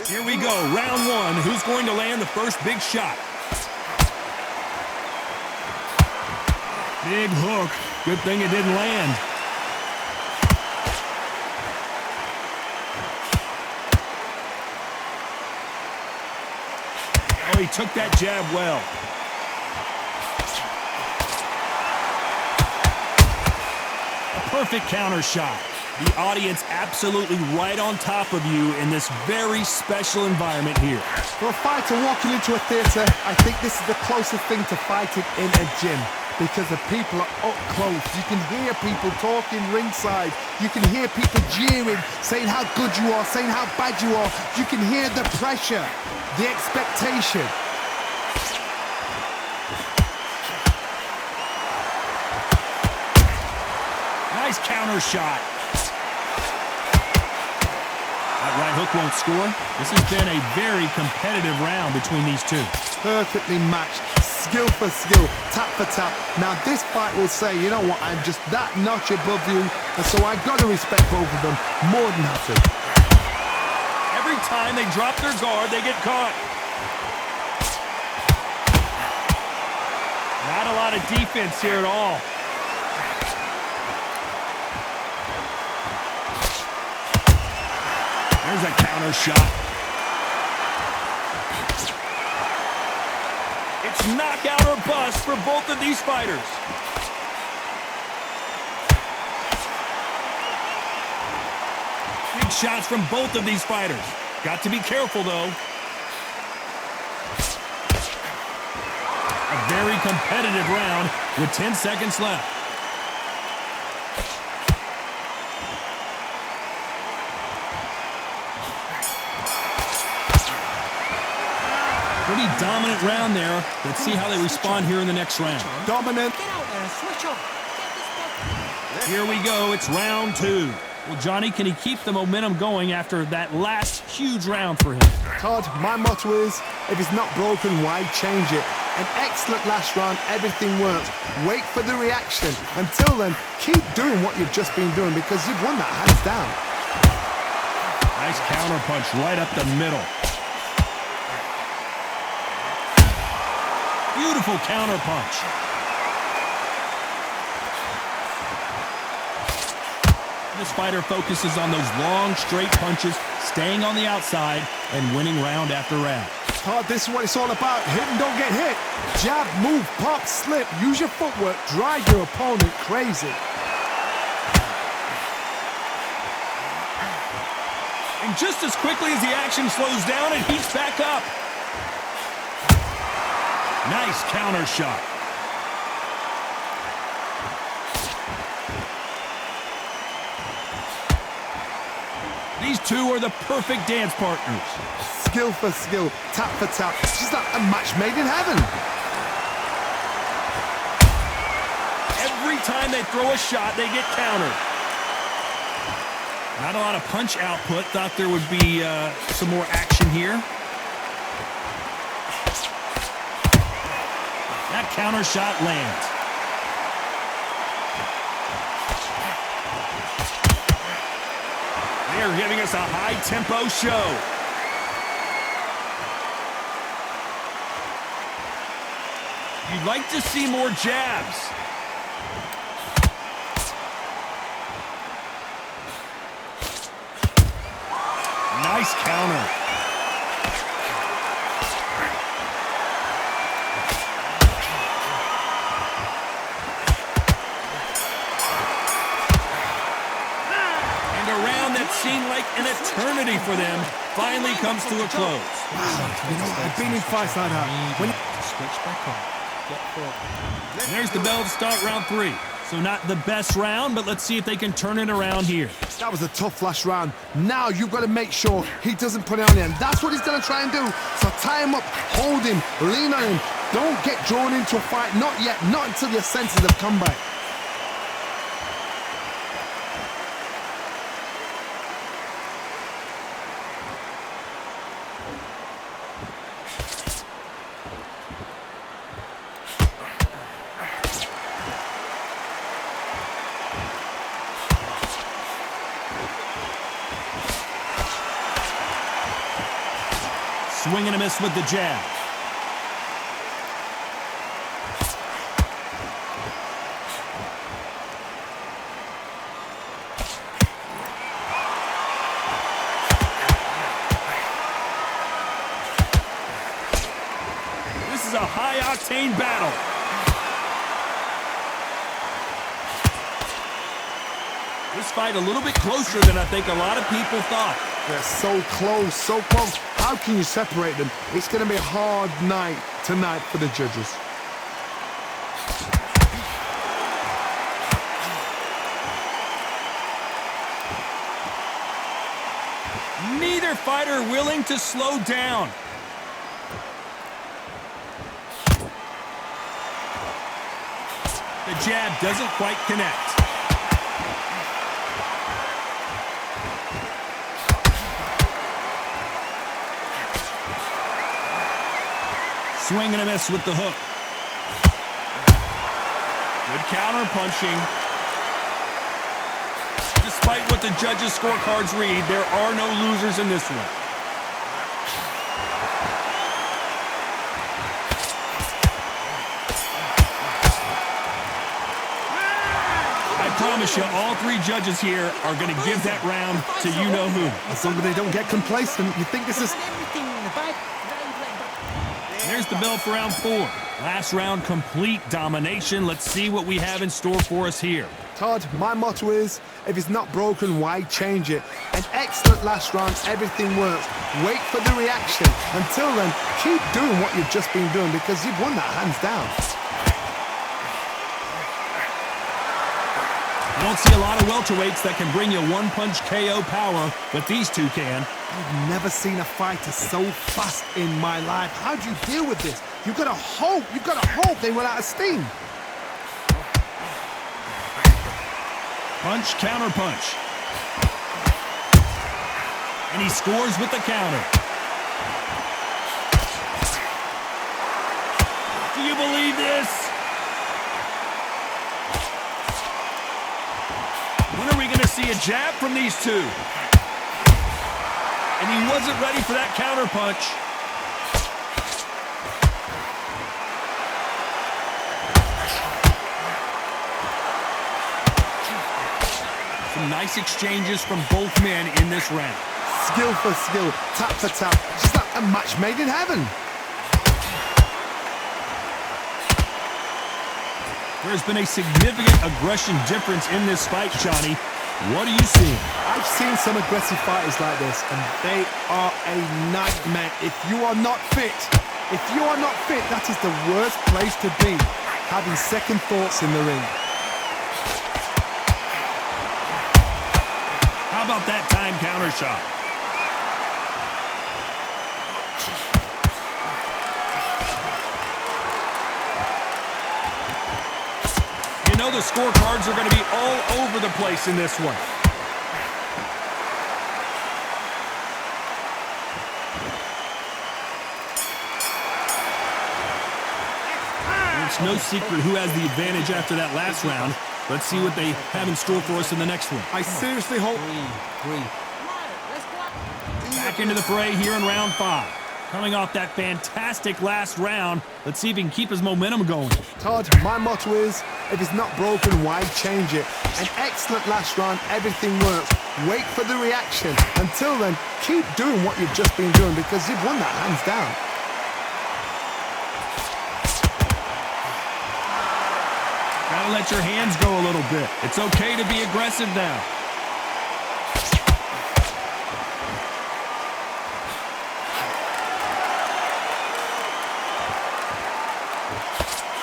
Here we go, round one. Who's going to land the first big shot? Big hook. Good thing it didn't land. Oh, he took that jab well. A perfect counter shot. The audience absolutely right on top of you in this very special environment here. For a fighter walking into a theatre, I think this is the closest thing to fighting in a gym, because the people are up close. You can hear people talking ringside. You can hear people jeering, saying how good you are, saying how bad you are. You can hear the pressure, the expectation. Nice counter shot. That right hook won't score. This has been a very competitive round between these two. Perfectly matched, skill for skill, tap for tap. Now this fight will say, you know what, I'm just that notch above you, and so I've got to respect both of them more than happy. Every time they drop their guard, they get caught. Not a lot of defense here at all. There's a counter shot. It's knockout or bust for both of these fighters. Big shots from both of these fighters. Got to be careful, though. A very competitive round with 10 seconds left. Pretty dominant round there. Let's see how they respond here in the next round. Dominant. Get out there, switch on. Here we go, it's round two. Well, Johnny, can he keep the momentum going after that last huge round for him? Todd, my motto is, if it's not broken, why change it? An excellent last round, everything worked. Wait for the reaction. Until then, keep doing what you've just been doing, because you've won that hands down. Nice counter punch right up the middle. Beautiful counter punch. This fighter focuses on those long, straight punches, staying on the outside, and winning round after round. Todd, this is what it's all about. Hit and don't get hit. Jab, move, pop, slip. Use your footwork. Drive your opponent crazy. And just as quickly as the action slows down, it heats back up. Nice counter shot. These two are the perfect dance partners. Skill for skill, tap for tap. It's just like a match made in heaven. Every time they throw a shot, they get countered. Not a lot of punch output. Thought there would be some more action here. That counter shot lands. They are giving us a high-tempo show. You'd like to see more jabs. Nice counter. Seemed like an eternity for them finally comes to a close. Wow, you know, I've been in fights like that. Switch back on. Get forward. And there's the bell to start round three. So not the best round, but let's see if they can turn it around here. That was a tough last round. Now you've got to make sure he doesn't put it on him. That's what he's going to try and do. So tie him up, hold him, lean on him. Don't get drawn into a fight. Not yet. Not until your senses have come back. Swing and a miss with the jab. This is a high-octane battle. This fight a little bit closer than I think a lot of people thought. They're so close, so close. How can you separate them? It's going to be a hard night tonight for the judges. Neither fighter willing to slow down. The jab doesn't quite connect. Swing and a miss with the hook. Good counter punching. Despite what the judges' scorecards read, there are no losers in this one. I promise you, all three judges here are going to give that round to you-know-who. As long as they don't get complacent, you think this is... There's the bell for round 4. Last round, complete domination. Let's see what we have in store for us here. Todd, my motto is, if it's not broken, why change it? An excellent last round, everything works. Wait for the reaction. Until then, keep doing what you've just been doing because you've won that hands down. I don't see a lot of welterweights that can bring you one-punch KO power, but these two can. I've never seen a fighter so fast in my life. How do you deal with this? You've got to hope they run out of steam. Punch, counter punch. And he scores with the counter. Do you believe this? When are we going to see a jab from these two? And he wasn't ready for that counter punch. Some nice exchanges from both men in this round. Skill for skill, tap for tap. Just like a match made in heaven. There's been a significant aggression difference in this fight, Johnny. What are you seeing? I've seen some aggressive fighters like this, and they are a nightmare. If you are not fit, that is the worst place to be, having second thoughts in the ring. How about that time counter shot? You know the scorecards are going to be all over the place in this one. It's no secret who has the advantage after that last round. Let's see what they have in store for us in the next one. I seriously hope... Back into the fray here in round 5. Coming off that fantastic last round, let's see if he can keep his momentum going. Todd, my motto is, if it's not broken, why change it? An excellent last round, everything works. Wait for the reaction. Until then, keep doing what you've just been doing because you've won that hands down. Gotta let your hands go a little bit. It's okay to be aggressive now.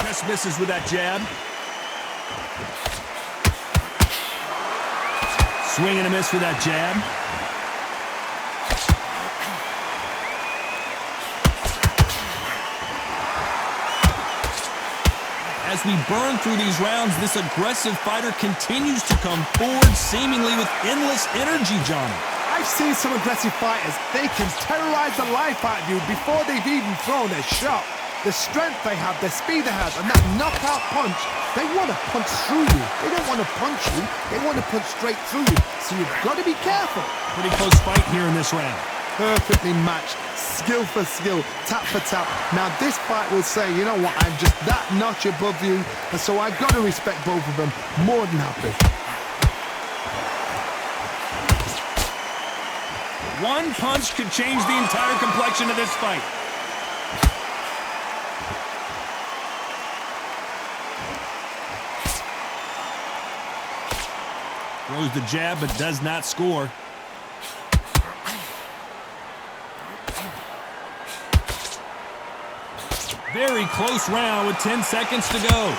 Just misses with that jab. Swing and a miss with that jab. As we burn through these rounds, this aggressive fighter continues to come forward, seemingly with endless energy, Johnny. I've seen some aggressive fighters. They can terrorize the life out of you before they've even thrown their shot. The strength they have, the speed they have, and that knockout punch, they want to punch through you. They don't want to punch you. They want to punch straight through you. So you've got to be careful. Pretty close fight here in this round. Perfectly matched. skill for skill, tap for tap. Now this fight will say, you know what, I'm just that notch above you, and so I've got to respect both of them. More than happy. One punch could change the entire complexion of this fight. Throws the jab, but does not score. Very close round with 10 seconds to go.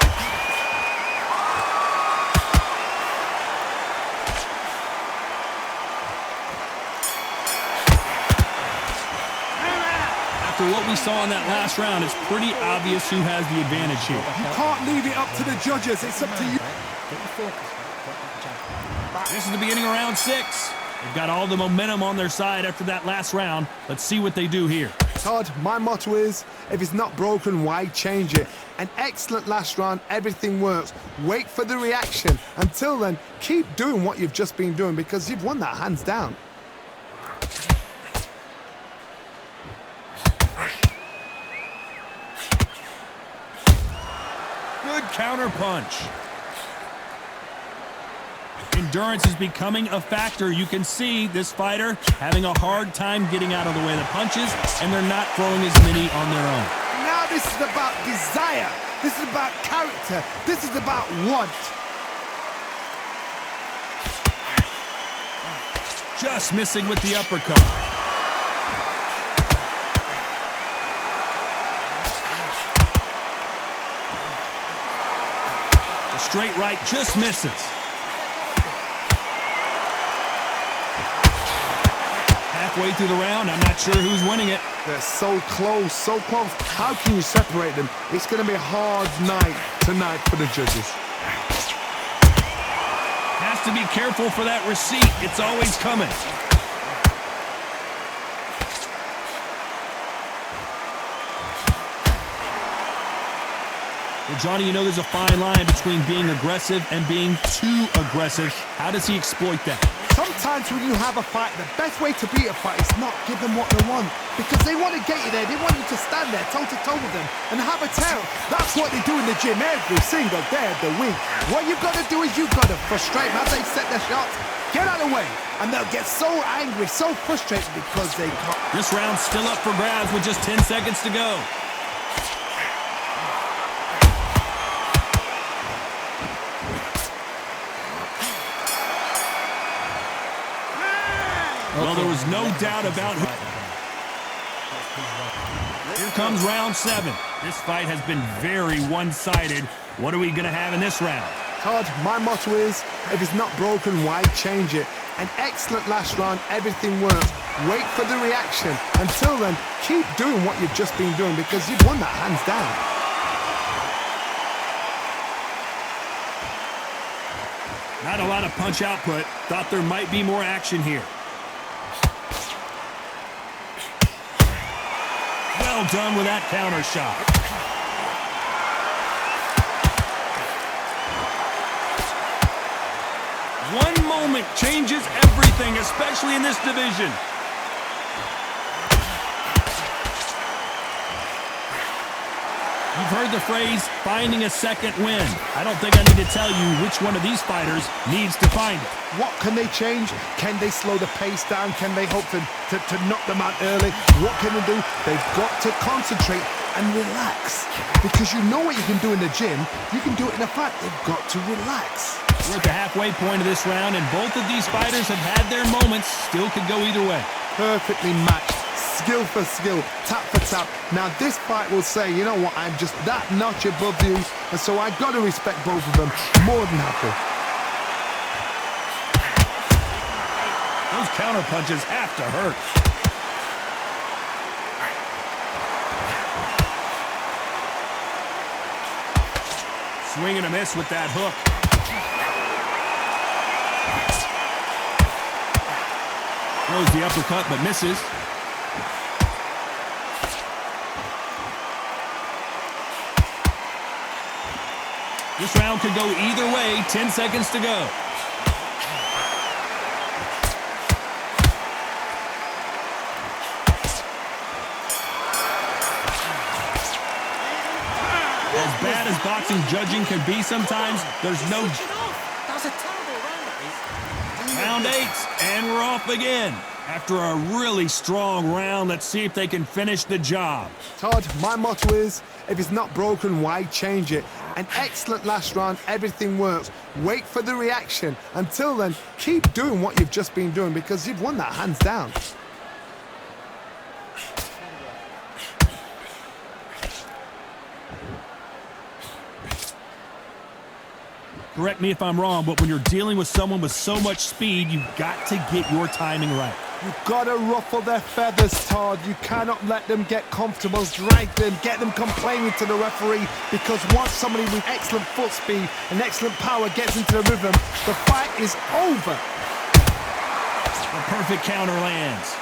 After what we saw in that last round, it's pretty obvious who has the advantage here. You can't leave it up to the judges. It's up to you. This is the beginning of round 6. They've got all the momentum on their side after that last round. Let's see what they do here. Todd, my motto is, if it's not broken, why change it? An excellent last round, everything works. Wait for the reaction. Until then, keep doing what you've just been doing because you've won that hands down. Good counter punch. Endurance is becoming a factor. You can see this fighter having a hard time getting out of the way of the punches, and they're not throwing as many on their own. Now this is about desire. This is about character. This is about want. Just missing with the uppercut. The straight right just misses. Halfway through the round, I'm not sure who's winning it. They're so close, so close. How can you separate them? It's going to be a hard night tonight for the judges. Has to be careful for that receipt. It's always coming. Well, Johnny, you know there's a fine line between being aggressive and being too aggressive. How does he exploit that? Sometimes when you have a fight, the best way to beat a fight is not give them what they want. Because they want to get you there. They want you to stand there toe-to-toe with them and have a tell. That's what they do in the gym every single day of the week. What you've got to do is you've got to frustrate them as they set their shots. Get out of the way. And they'll get so angry, so frustrated because they can't. This round's still up for grabs with just 10 seconds to go. Well, there was no doubt about who. Here comes round 7. This fight has been very one-sided. What are we going to have in this round? Todd, my motto is, if it's not broken, why change it? An excellent last round, everything works. Wait for the reaction. Until then, keep doing what you've just been doing because you've won that hands down. Not a lot of punch output. Thought there might be more action here. Well done with that counter shot. One moment changes everything, especially in this division. You've heard the phrase, finding a second win. I don't think I need to tell you which one of these fighters needs to find it. What can they change? Can they slow the pace down? Can they hope to knock them out early? What can they do? They've got to concentrate and relax. Because you know what you can do in the gym, you can do it in a fight. They've got to relax. We're at the halfway point of this round, and both of these fighters have had their moments. Still could go either way. Perfectly matched. Skill for skill, tap for tap. Now this fight will say, you know what, I'm just that notch above you, and so I've got to respect both of them. More than happy. Those counter punches have to hurt. Swing and a miss with that hook. Throws the uppercut but misses. This round could go either way. 10 seconds to go. bad as boxing judging can be sometimes, there's no... Switching off. That was a terrible round, that is. Round 8, and we're off again. After a really strong round, let's see if they can finish the job. Todd, my motto is, if it's not broken, why change it? An excellent last round, everything works. Wait for the reaction. Until then, keep doing what you've just been doing because you've won that hands down. Correct me if I'm wrong, but when you're dealing with someone with so much speed, you've got to get your timing right. You've got to ruffle their feathers, Todd. You cannot let them get comfortable, drag them, get them complaining to the referee, because once somebody with excellent foot speed and excellent power gets into the rhythm, the fight is over. A perfect counter lands.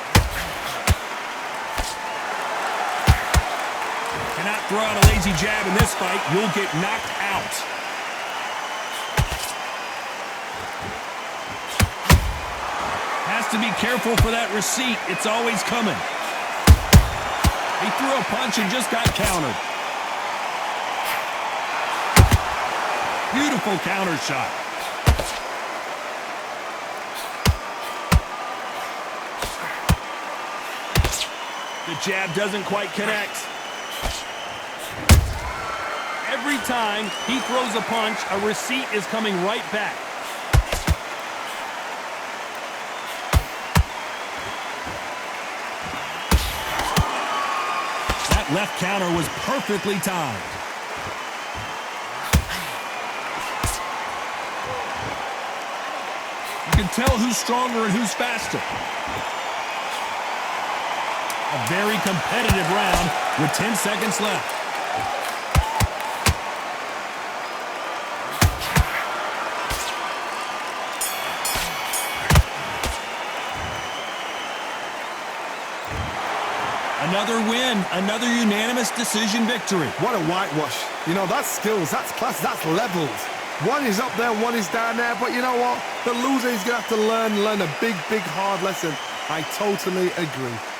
Cannot throw out a lazy jab in this fight. You'll get knocked out. Has to be careful for that receipt. It's always coming. He threw a punch and just got countered. Beautiful counter shot. The jab doesn't quite connect. Every time he throws a punch, a receipt is coming right back. Left counter was perfectly timed. You can tell who's stronger and who's faster. A very competitive round with 10 seconds left. Another win, another unanimous decision victory. What a whitewash. You know, that's skills, that's class, that's levels. One is up there, one is down there, but you know what? The loser is going to have to learn a big, hard lesson. I totally agree.